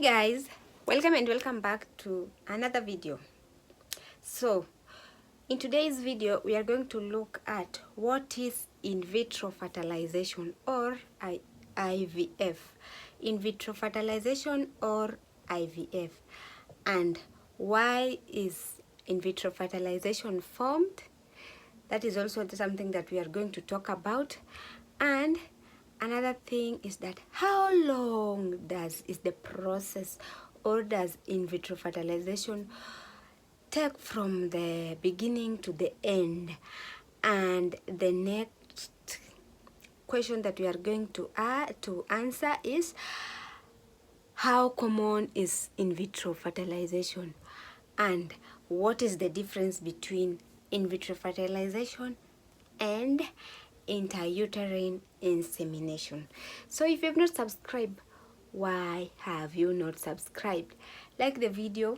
Hi guys, welcome and welcome back to another video. So in today's video we are going to look at what is in vitro fertilization or IVF, in vitro fertilization or IVF, and why is in vitro fertilization formed. That is also something that we are going to talk about. And another thing is that how long is the process, or does in vitro fertilization take from the beginning to the end? And the next question that we are going to answer is, how common is in vitro fertilization, and what is the difference between in vitro fertilization and intrauterine insemination? So if you have not subscribed, why have you not subscribed? Like the video,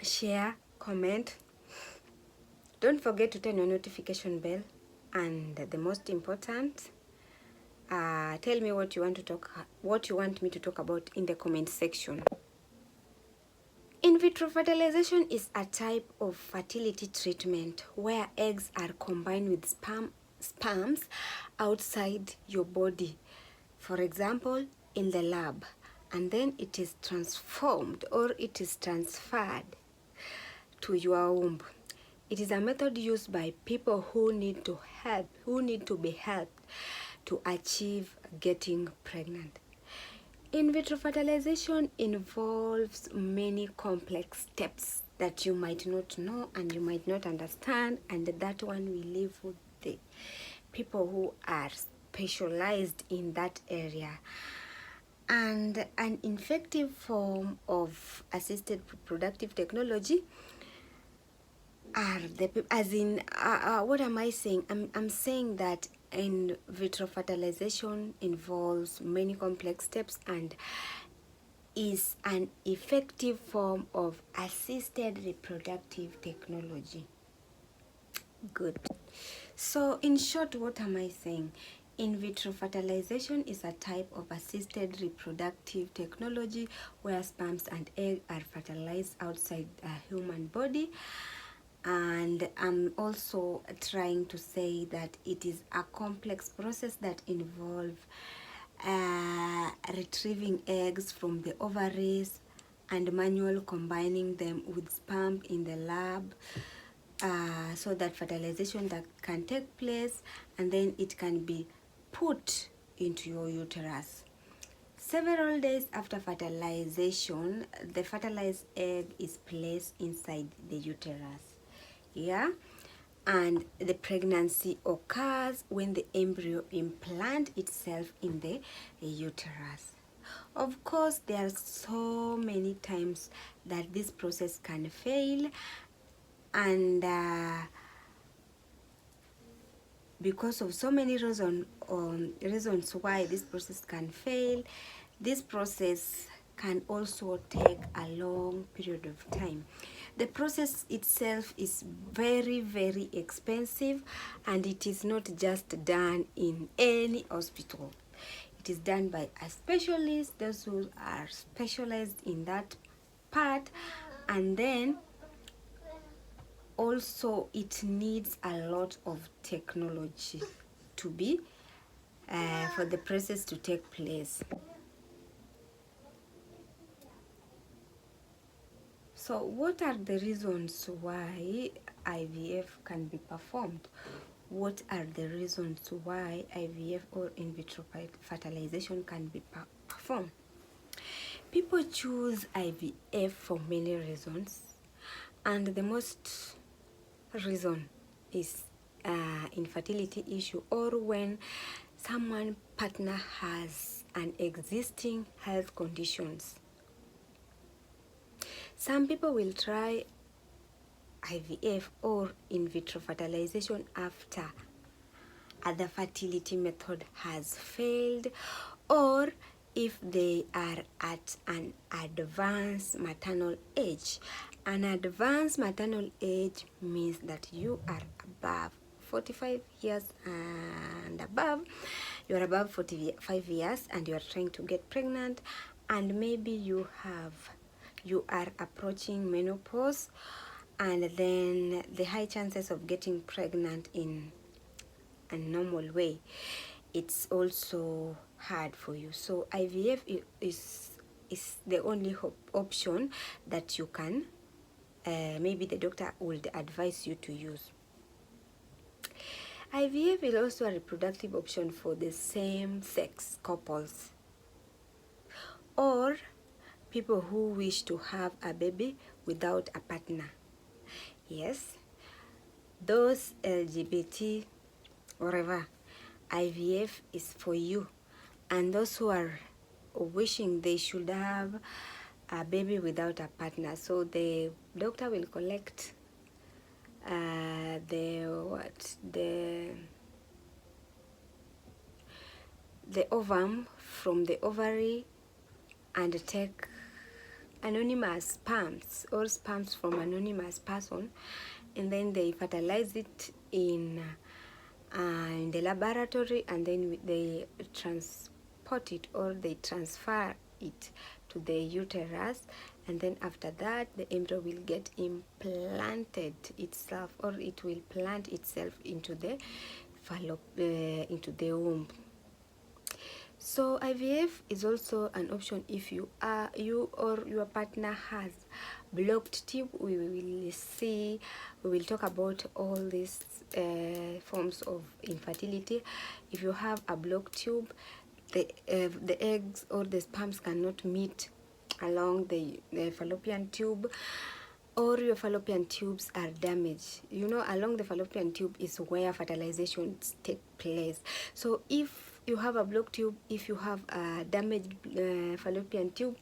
share, comment. Don't forget to turn your notification bell, and the most important, tell me what you want me to talk about in the comment section. In vitro fertilization is a type of fertility treatment where eggs are combined with sperms outside your body, for example in the lab, and then it is transformed, or it is transferred to your womb. It is a method used by people who need to be helped to achieve getting pregnant. In vitro fertilization involves many complex steps that you might not know and you might not understand, and that one we leave with the people who are specialized in that area. And an effective form of assisted reproductive technology are what am I saying? I'm saying that in vitro fertilization involves many complex steps and is an effective form of assisted reproductive technology. Good. So in short, what am I saying? In vitro fertilization is a type of assisted reproductive technology where sperms and eggs are fertilized outside a human body. And I'm also trying to say that it is a complex process that involves retrieving eggs from the ovaries and manual combining them with sperm in the lab, so that fertilization that can take place, and then it can be put into your uterus. Several days after fertilization, the fertilized egg is placed inside the uterus. Yeah, and the pregnancy occurs when the embryo implants itself in the uterus. Of course, there are so many times that this process can fail, and because of so many reasons why this process can fail, this process can also take a long period of time. The process itself is very, very expensive, and it is not just done in any hospital. It is done by a specialist, those who are specialized in that part, and then also it needs a lot of technology to be for the process to take place. So what are the reasons why IVF can be performed? What are the reasons why IVF or in vitro fertilization can be performed? People choose IVF for many reasons, and the most reason is infertility issue, or when someone partner has an existing health conditions. Some people will try IVF or in vitro fertilization after other fertility method has failed, or if they are at an advanced maternal age. An advanced maternal age means that you are above 45 years and above. You are above 45 years and you are trying to get pregnant, and maybe you are approaching menopause, and then the high chances of getting pregnant in a normal way, it's also hard for you. So IVF is the only option that you can, maybe the doctor would advise you to use. IVF is also a reproductive option for the same-sex couples or people who wish to have a baby without a partner. Yes, those LGBT, whatever, IVF is for you. And those who are wishing they should have a baby without a partner, so the doctor will collect the ovum from the ovary and take anonymous sperms or sperms from anonymous person, and then they fertilize it in the laboratory, and then they transport it or they transfer it to the uterus, and then after that the embryo will get implanted itself, or it will plant itself into the into the womb. So IVF is also an option if you or your partner has blocked tube. We will talk about all these forms of infertility. If you have a blocked tube, the eggs or the sperms cannot meet along the fallopian tube, or your fallopian tubes are damaged. Along the fallopian tube is where fertilization take place. So if you have a blocked tube, if you have a damaged fallopian tube,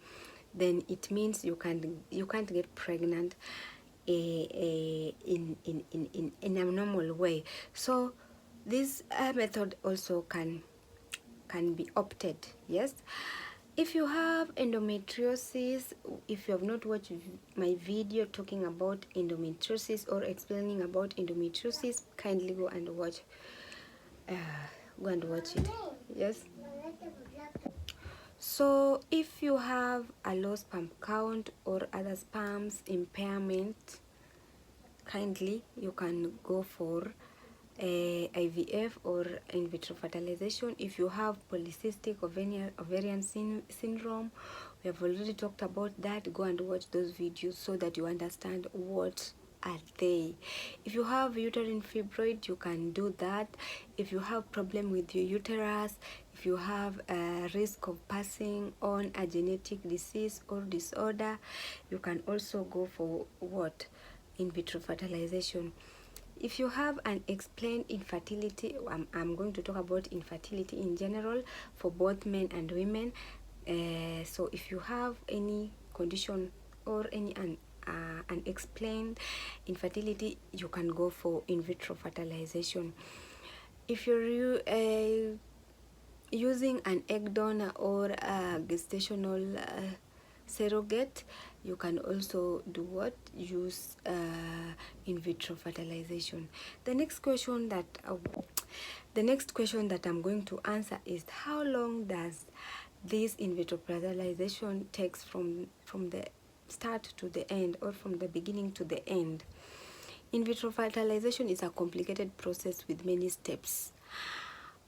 then it means you can't get pregnant in a normal way. So this method also can be opted. Yes, if you have endometriosis, if you have not watched my video talking about endometriosis or explaining about endometriosis, kindly go and watch it. Yes. So if you have a low sperm count or other sperms impairment, kindly you can go for IVF or in vitro fertilization. If you have polycystic ovarian syndrome, we have already talked about that. Go and watch those videos so that you understand what are they. If you have uterine fibroid, you can do that. If you have problem with your uterus, if you have a risk of passing on a genetic disease or disorder, you can also go for in vitro fertilization. If you have an explained infertility, I'm going to talk about infertility in general for both men and women. So if you have any condition or any unexplained infertility, you can go for in vitro fertilization. If you're using an egg donor or a gestational surrogate, you can also use in vitro fertilization. The next question that I'm going to answer is, how long does this in vitro fertilization takes from the start to the end, or from the beginning to the end? In vitro fertilization is a complicated process with many steps.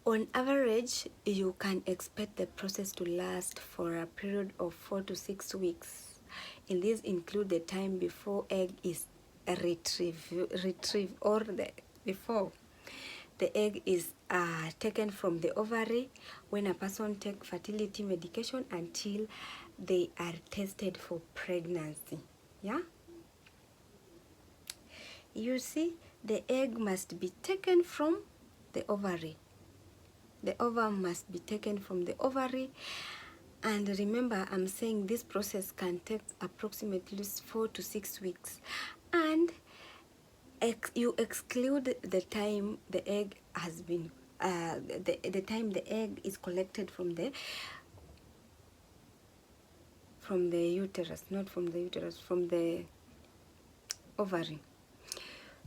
On average, you can expect the process to last for a period of 4 to 6 weeks. And these include the time before egg is retrieved, or before the egg is taken from the ovary, when a person takes fertility medication, until they are tested for pregnancy. Yeah? You see, the egg must be taken from the ovary. The ovum must be taken from the ovary. And remember, I'm saying this process can take approximately 4 to 6 weeks. And you exclude the time the egg has been, the time the egg is collected from the uterus, not from the uterus, from the ovary.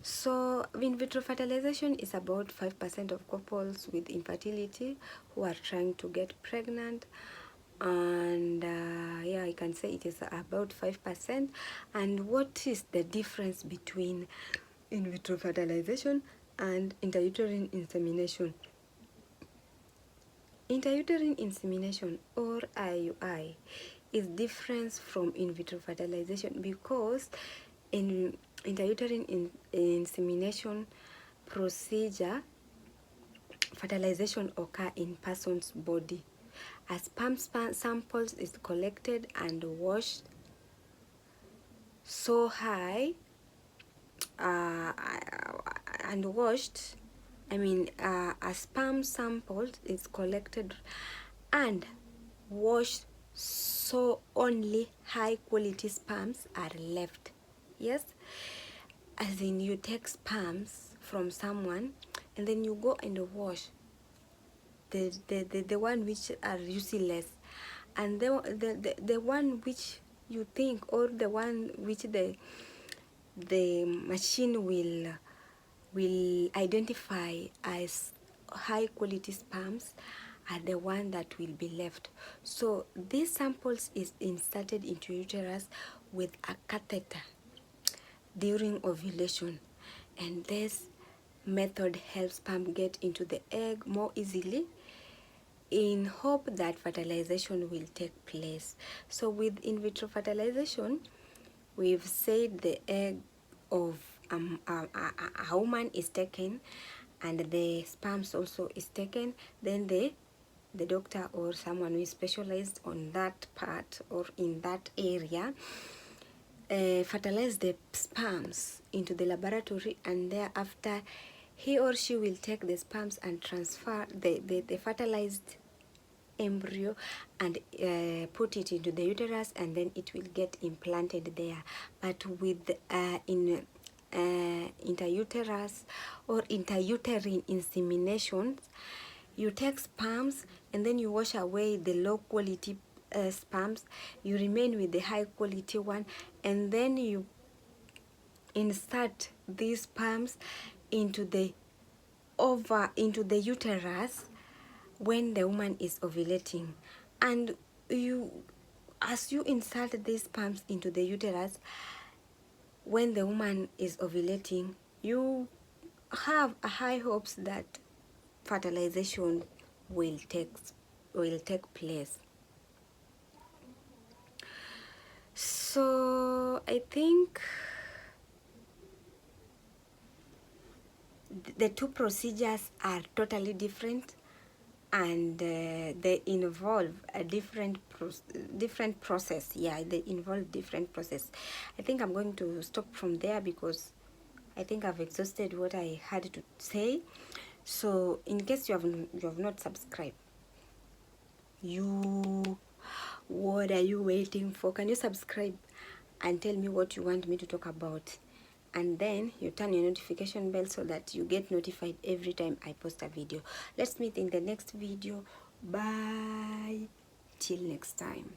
So in vitro fertilization is about 5% of couples with infertility who are trying to get pregnant. and yeah, I can say it is about 5%. And what is the difference between in vitro fertilization and intrauterine insemination? Intrauterine insemination, or IUI, is different from in vitro fertilization because in intrauterine insemination procedure, fertilization occur in person's body. As sperm samples is collected and washed so high uh, and washed a sperm sample is collected and washed, so only high quality sperms are left. Yes, as in you take sperms from someone and then you go and wash the one which are useless, and the one which you think, or the one which the machine will identify as high quality sperms are the one that will be left. So these samples is inserted into uterus with a catheter during ovulation, and this method helps sperm get into the egg more easily in hope that fertilization will take place. So with in vitro fertilization, we've said the egg of a woman is taken and the sperms also is taken. Then the doctor or someone who is specialized on that part or in that area fertilize the sperms into the laboratory, and thereafter he or she will take the sperms and transfer the fertilized embryo and put it into the uterus, and then it will get implanted there. But with in intrauterus or intrauterine inseminations, you take sperms and then you wash away the low quality sperms, you remain with the high quality one, and then you insert these sperms into the uterus when the woman is ovulating. And as you insert these sperms into the uterus when the woman is ovulating, you have a high hopes that fertilization will take place. So I think the two procedures are totally different, and they involve a different process. Yeah, they involve different process. I think I'm going to stop from there because I think I've exhausted what I had to say. So in case you have not subscribed, what are you waiting for? Can you subscribe and tell me what you want me to talk about? And then you turn your notification bell so that you get notified every time I post a video. Let's meet in the next video. Bye till next time.